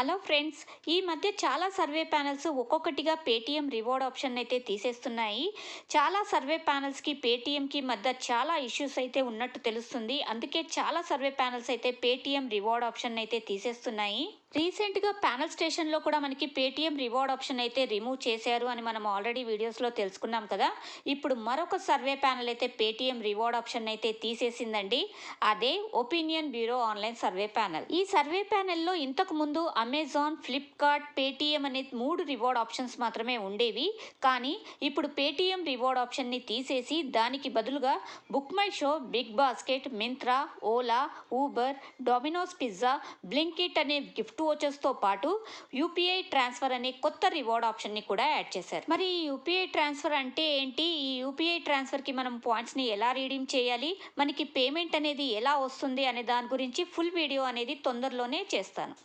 Hello friends, ఈ మధ్య చాలా సర్వే ప్యానెల్స్ ఒక్కొక్కటిగా పేటీఎం రివార్డ్ ఆప్షన్ అయితే తీసేస్తున్నాయి. చాలా సర్వే ప్యానెల్స్కి పేటీఎంకి మధ్య చాలా ఇష్యూస్ అయితే ఉన్నట్టు తెలుస్తుంది. అందుకే చాలా సర్వే ప్యానెల్స్ అయితే పేటీఎం రివార్డ్ ఆప్షన్ అయితే తీసేస్తున్నాయి. రీసెంట్గా ప్యానెల్ స్టేషన్లో కూడా మనకి పేటీఎం రివార్డ్ ఆప్షన్ అయితే రిమూవ్ చేశారు అని మనం ఆల్రెడీ వీడియోస్లో తెలుసుకున్నాం కదా. ఇప్పుడు మరొక సర్వే ప్యానెల్ అయితే పేటీఎం రివార్డ్ ఆప్షన్ అయితే తీసేసిందండి. అదే opinion bureau online survey panel. ఈ సర్వే ప్యానెల్లో ఇంతకు ముందు అమెజాన్, ఫ్లిప్కార్ట్, పేటీఎం అనే 3 రివార్డ్ ఆప్షన్స్ మాత్రమే ఉండేవి. కానీ ఇప్పుడు పేటీఎం రివార్డ్ ఆప్షన్ని తీసేసి దానికి బదులుగా Book My Show, Big Basket, Myntra, Ola, Uber, Domino's pizza, Blinkit అనే గిఫ్ట్ వోచర్స్తో పాటు యూపీఐ ట్రాన్స్ఫర్ అనే కొత్త రివార్డ్ ఆప్షన్ని కూడా యాడ్ చేశారు. మరి ఈ యూపీఐ ట్రాన్స్ఫర్ అంటే ఏంటి? ఈ యూపీఐ ట్రాన్స్ఫర్కి మనం పాయింట్స్ని ఎలా రీడీమ్ చేయాలి, మనకి పేమెంట్ అనేది ఎలా వస్తుంది అనే దాని గురించి ఫుల్ వీడియో అనేది తొందరలోనే చేస్తాను.